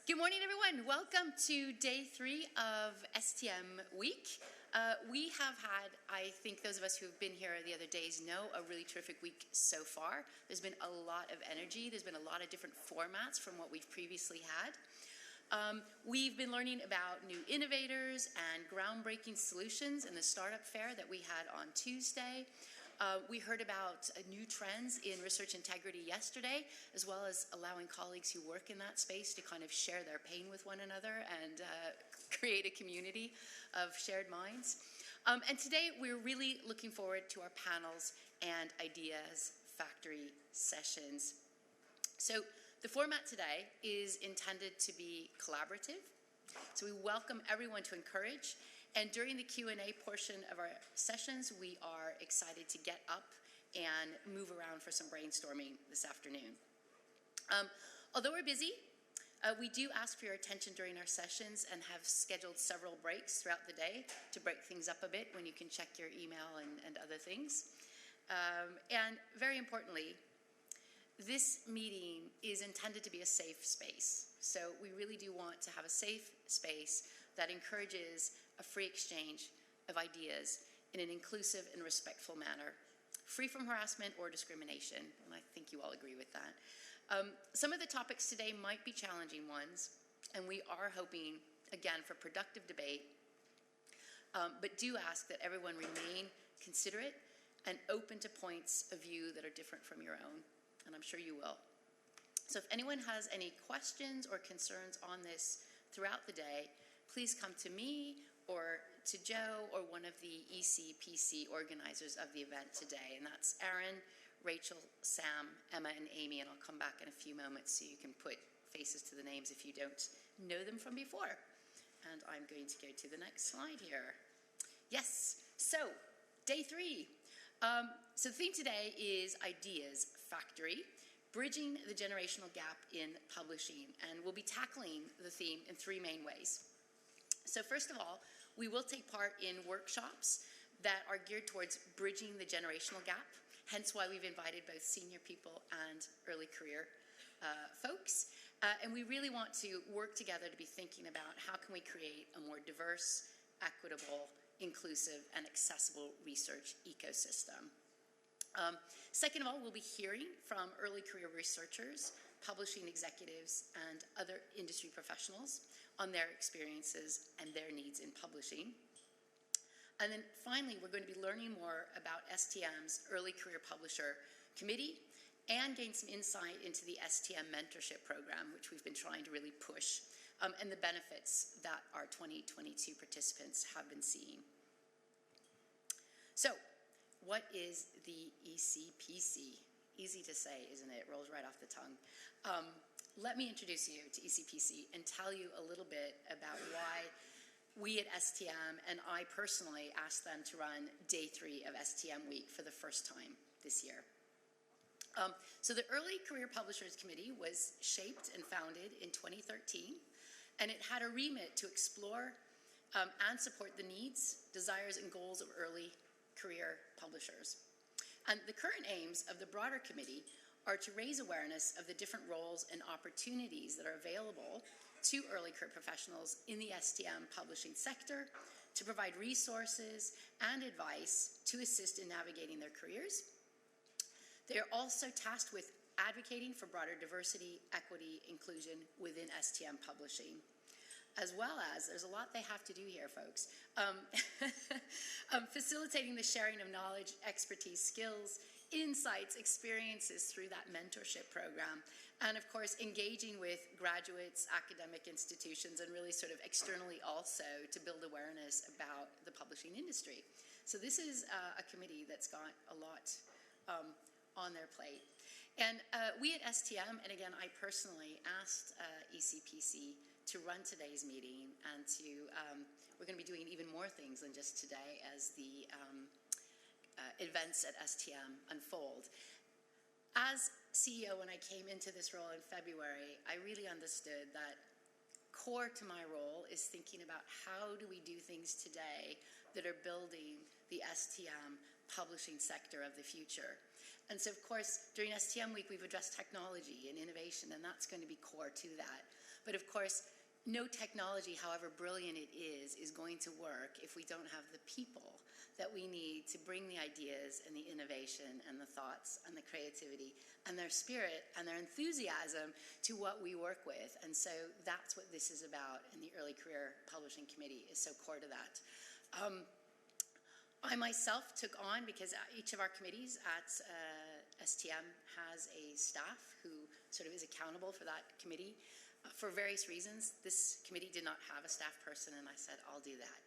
Good morning, everyone. Welcome to day 3 of STM week. We have had, I think those of us who have been here the other days know, a really terrific week so far. There's been a lot of energy. There's been a lot of different formats from what we've previously had. We've been learning about new innovators and groundbreaking solutions in the startup fair that we had on Tuesday. We heard about new trends in research integrity yesterday, as well as allowing colleagues who work in that space to kind of share their pain with one another and create a community of shared minds. And today we're really looking forward to our panels and ideas factory sessions. So the format today is intended to be collaborative. So we welcome everyone to encourage. And during the Q&A portion of our sessions, we are excited to get up and move around for some brainstorming this afternoon. Although we're busy, we do ask for your attention during our sessions and have scheduled several breaks throughout the day to break things up a bit when you can check your email and other things. And very importantly, this meeting is intended to be a safe space. So we really do want to have a safe space that encourages a free exchange of ideas in an inclusive and respectful manner, free from harassment or discrimination. And I think you all agree with that. Some of the topics today might be challenging ones, and we are hoping, again, for productive debate, but do ask that everyone remain considerate and open to points of view that are different from your own. And I'm sure you will. So if anyone has any questions or concerns on this throughout the day, please come to me or to Joe or one of the ECPC organizers of the event today. And that's Aaron, Rachel, Sam, Emma, and Amy. And I'll come back in a few moments so you can put faces to the names if you don't know them from before. And I'm going to go to the next slide here. Yes, so day 3. So the theme today is Ideas Factory, bridging the generational gap in publishing. And we'll be tackling the theme in 3 main ways. So first of all, we will take part in workshops that are geared towards bridging the generational gap, hence why we've invited both senior people and early career folks. And we really want to work together to be thinking about how can we create a more diverse, equitable, inclusive, and accessible research ecosystem. Second of all, we'll be hearing from early career researchers, publishing executives, and other industry professionals on their experiences and their needs in publishing. And then finally, we're going to be learning more about STM's Early Career Publisher Committee and gain some insight into the STM mentorship program, which we've been trying to really push, and the benefits that our 2022 participants have been seeing. So, what is the ECPC? Easy to say, isn't it? It rolls right off the tongue. Let me introduce you to ECPC and tell you a little bit about why we at STM and I personally asked them to run day 3 of STM week for the first time this year. So the Early Career Publishers Committee was shaped and founded in 2013, and it had a remit to explore and support the needs, desires, and goals of early career publishers. And the current aims of the broader committee are to raise awareness of the different roles and opportunities that are available to early career professionals in the STM publishing sector, to provide resources and advice to assist in navigating their careers. They are also tasked with advocating for broader diversity, equity, inclusion within STM publishing, as well as, there's a lot they have to do here, folks, facilitating the sharing of knowledge, expertise, skills, insights, experiences through that mentorship program, and of course, engaging with graduates, academic institutions, and really sort of externally also to build awareness about the publishing industry. So this is a committee that's got a lot on their plate. And we at STM, and again, I personally asked ECPC to run today's meeting, and to we're going to be doing even more things than just today as the events at STM unfold. As CEO, when I came into this role in February, I really understood that core to my role is thinking about how do we do things today that are building the STM publishing sector of the future. And so, of course, during STM week, we've addressed technology and innovation, and that's going to be core to that. But of course, no technology, however brilliant it is going to work if we don't have the people that we need to bring the ideas and the innovation and the thoughts and the creativity and their spirit and their enthusiasm to what we work with. And so that's what this is about, and the Early Career Publishing Committee is so core to that. I myself took on, because each of our committees at STM has a staff who sort of is accountable for that committee. For various reasons, this committee did not have a staff person, and I said, I'll do that.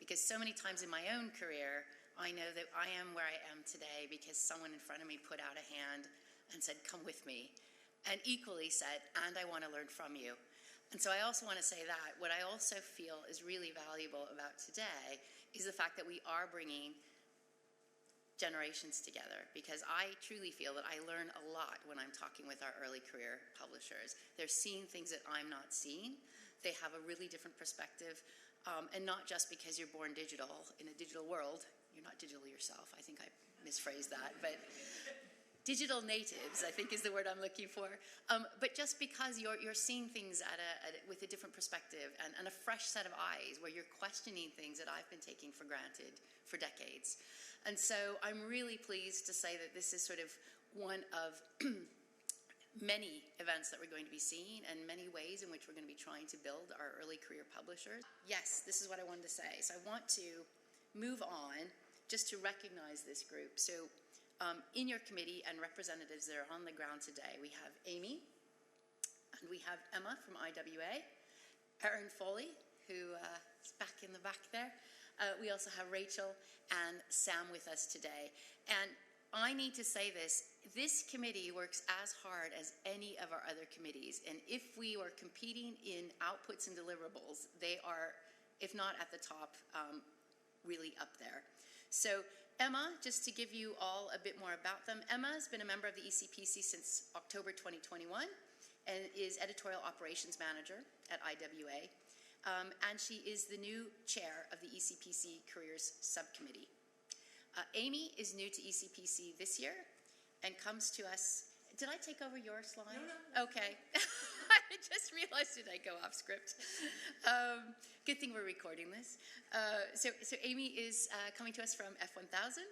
Because so many times in my own career, I know that I am where I am today because someone in front of me put out a hand and said, come with me, and equally said, and I want to learn from you. And so I also want to say that what I also feel is really valuable about today is the fact that we are bringing generations together, because I truly feel that I learn a lot when I'm talking with our early career publishers. They're seeing things that I'm not seeing. They have a really different perspective, and not just because you're born digital in a digital world. You're not digital yourself. I think I misphrased that, but digital natives, I think, is the word I'm looking for. But just because you're seeing things with a different perspective and a fresh set of eyes, where you're questioning things that I've been taking for granted for decades. And so I'm really pleased to say that this is sort of one of many events that we're going to be seeing, and many ways in which we're going to be trying to build our early career publishers. Yes, this is what I wanted to say. So I want to move on just to recognize this group. So in your committee and representatives that are on the ground today, we have Amy, and we have Emma from IWA, Erin Foley, who is back in the back there. We also have Rachel and Sam with us today. And I need to say this committee works as hard as any of our other committees. And if we were competing in outputs and deliverables, they are, if not at the top, really up there. So Emma, just to give you all a bit more about them, Emma has been a member of the ECPC since October 2021 and is Editorial Operations Manager at IWA. And she is the new chair of the ECPC Careers Subcommittee. Amy is new to ECPC this year and comes to us. Did I take over your slide? No. Okay. I just realized, did I go off script? Good thing we're recording this. So Amy is coming to us from F1000.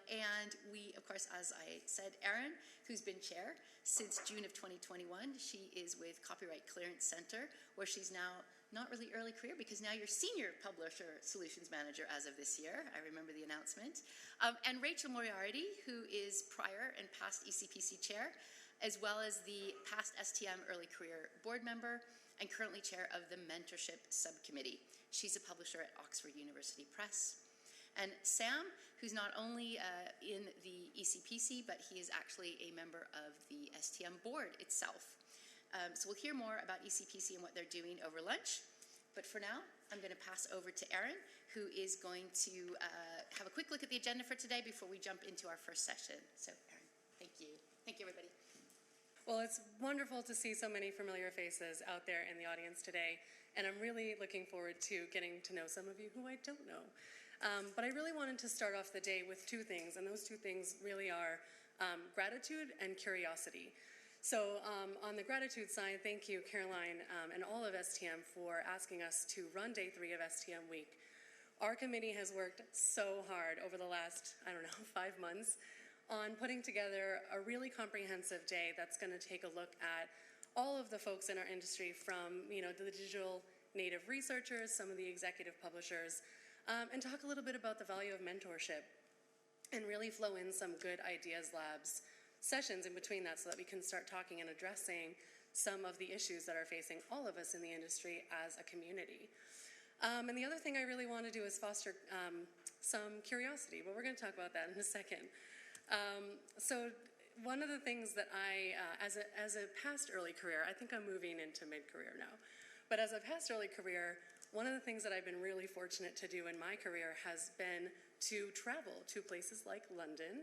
And we, of course, as I said, Erin, who's been chair since June of 2021, she is with Copyright Clearance Center, where she's now not really early career, because now you're Senior Publisher Solutions Manager as of this year. I remember the announcement. And Rachel Moriarty, who is prior and past ECPC chair, as well as the past STM Early Career Board member and currently chair of the Mentorship Subcommittee. She's a publisher at Oxford University Press. And Sam, who's not only in the ECPC, but he is actually a member of the STM board itself. So we'll hear more about ECPC and what they're doing over lunch. But for now, I'm going to pass over to Erin, who is going to have a quick look at the agenda for today before we jump into our first session. So Erin, thank you. Thank you, everybody. Well, it's wonderful to see so many familiar faces out there in the audience today. And I'm really looking forward to getting to know some of you who I don't know. But I really wanted to start off the day with two things, and those two things really are gratitude and curiosity. So on the gratitude side, thank you, Caroline, and all of STM for asking us to run day 3 of STM Week. Our committee has worked so hard over the last, 5 months on putting together a really comprehensive day that's going to take a look at all of the folks in our industry, from the digital native researchers, some of the executive publishers, and talk a little bit about the value of mentorship and really flow in some good ideas labs sessions in between that, so that we can start talking and addressing some of the issues that are facing all of us in the industry as a community. And the other thing I really want to do is foster some curiosity, but we're going to talk about that in a second. So one of the things that I, as a past early career, I think I'm moving into mid-career now, but as a past early career, one of the things that I've been really fortunate to do in my career has been to travel to places like London.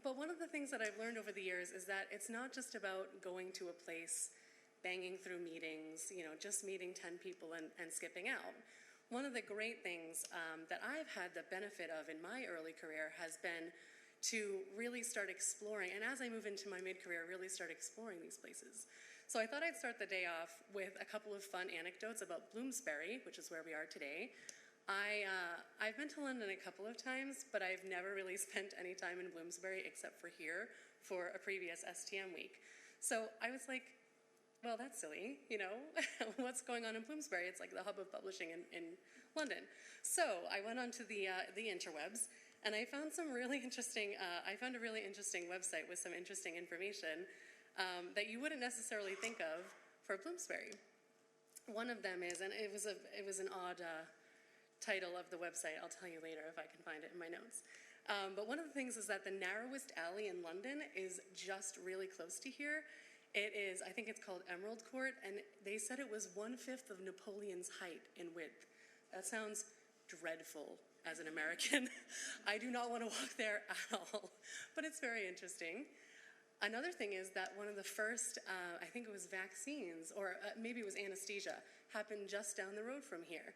But one of the things that I've learned over the years is that it's not just about going to a place, banging through meetings, just meeting 10 people and skipping out. One of the great things that I've had the benefit of in my early career has been to really start exploring, and as I move into my mid-career, really start exploring these places. So I thought I'd start the day off with a couple of fun anecdotes about Bloomsbury, which is where we are today. I've been to London a couple of times, but I've never really spent any time in Bloomsbury except for here for a previous STM week. So I was like, well, that's silly, you know, what's going on in Bloomsbury? It's like the hub of publishing in London. So I went onto the interwebs, and I found some really interesting, I found a really interesting website with some interesting information that you wouldn't necessarily think of for Bloomsbury. One of them is, and it was an odd title of the website. I'll tell you later if I can find it in my notes. But one of the things is that the narrowest alley in London is just really close to here. It is, I think it's called Emerald Court, and they said it was 1/5 of Napoleon's height in width. That sounds dreadful as an American. I do not want to walk there at all, but it's very interesting. Another thing is that one of the first, I think it was vaccines, or maybe it was anesthesia, happened just down the road from here.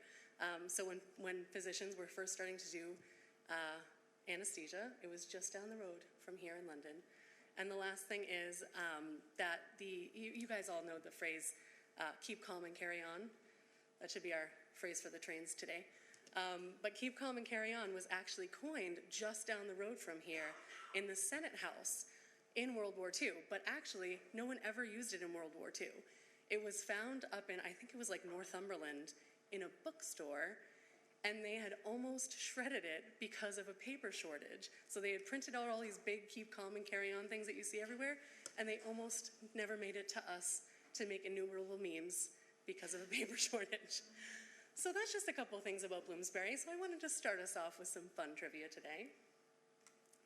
So when physicians were first starting to do anesthesia, it was just down the road from here in London. And the last thing is that you guys all know the phrase, keep calm and carry on. That should be our phrase for the trains today. But keep calm and carry on was actually coined just down the road from here in the Senate House in World War II. But actually, no one ever used it in World War II. It was found up in, I think it was like Northumberland, in a bookstore, and they had almost shredded it because of a paper shortage. So they had printed out all these big keep calm and carry on things that you see everywhere, and they almost never made it to us to make innumerable memes because of a paper shortage. So that's just a couple things about Bloomsbury. So I wanted to start us off with some fun trivia today.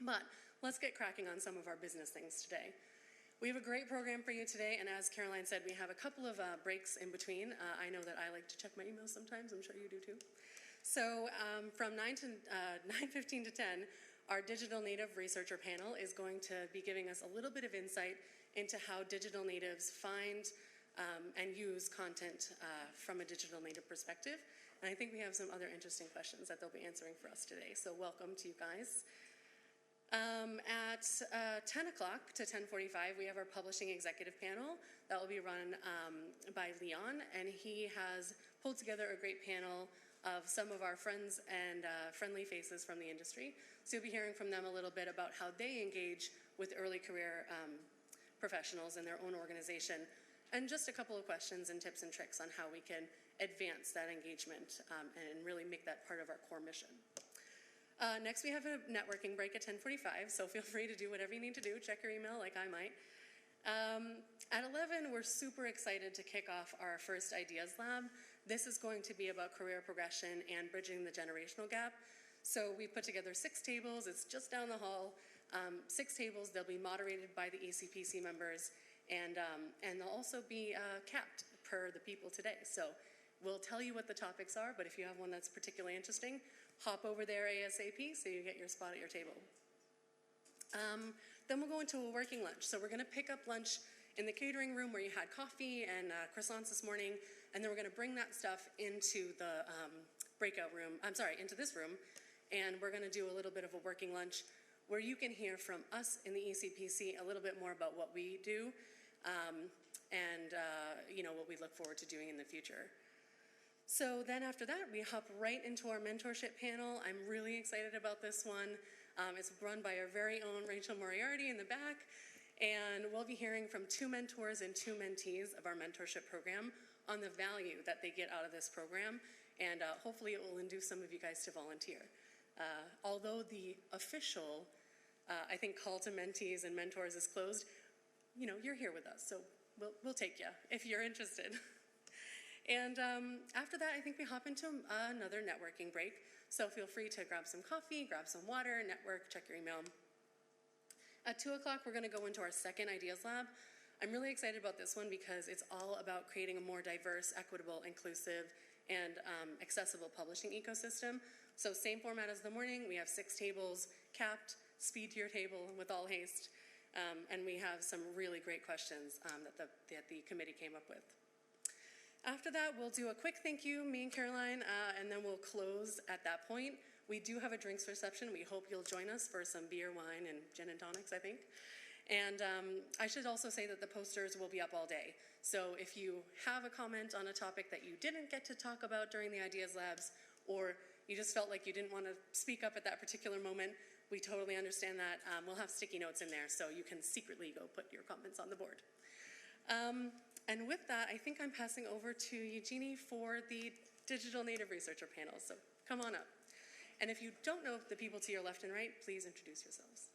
But let's get cracking on some of our business things today. We have a great program for you today, and as Caroline said, we have a couple of breaks in between. I know that I like to check my emails sometimes. I'm sure you do too. So from 9:15 to 10, our digital native researcher panel is going to be giving us a little bit of insight into how digital natives find and use content from a digital native perspective. And I think we have some other interesting questions that they'll be answering for us today. So welcome to you guys. At 10 o'clock to 10:45, we have our publishing executive panel that will be run by Leon, and he has pulled together a great panel of some of our friends and friendly faces from the industry. So you'll be hearing from them a little bit about how they engage with early career professionals in their own organization, and just a couple of questions and tips and tricks on how we can advance that engagement and really make that part of our core mission. Next, we have a networking break at 10:45, so feel free to do whatever you need to do. Check your email like I might. At 11, we're super excited to kick off our first Ideas Lab. This is going to be about career progression and bridging the generational gap. So we put together 6 tables. It's just down the hall. 6 tables. They'll be moderated by the ECPC members, and they'll also be capped per the people today. So we'll tell you what the topics are, but if you have one that's particularly interesting, hop over there ASAP so you get your spot at your table. Then we'll go into a working lunch. So we're going to pick up lunch in the catering room where you had coffee and croissants this morning, and then we're going to bring that stuff into the breakout room, into this room, and we're going to do a little bit of a working lunch where you can hear from us in the ECPC a little bit more about what we do and what we look forward to doing in the future. So then after that, we hop right into our mentorship panel. I'm really excited about this one. It's run by our very own Rachel Moriarty in the back, and we'll be hearing from 2 mentors and 2 mentees of our mentorship program on the value that they get out of this program, and hopefully it will induce some of you guys to volunteer. Although the official, I think, call to mentees and mentors is closed, you're here with us, so we'll take you if you're interested. And after that, I think we hop into another networking break. So feel free to grab some coffee, grab some water, network, check your email. At 2 o'clock, we're going to go into our second Ideas Lab. I'm really excited about this one because it's all about creating a more diverse, equitable, inclusive, and accessible publishing ecosystem. So same format as the morning. We have 6 tables capped, speed to your table with all haste. And we have some really great questions that the committee came up with. After that, we'll do a quick thank you, me and Caroline, and then we'll close at that point. We do have a drinks reception. We hope you'll join us for some beer, wine, and gin and tonics, I think. And I should also say that the posters will be up all day. So if you have a comment on a topic that you didn't get to talk about during the Ideas Labs, or you just felt like you didn't want to speak up at that particular moment, we totally understand that. We'll have sticky notes in there so you can secretly go put your comments on the board. And with that, I think I'm passing over to Eugenie for the Digital Native Researcher panel. So come on up. And if you don't know the people to your left and right, please introduce yourselves.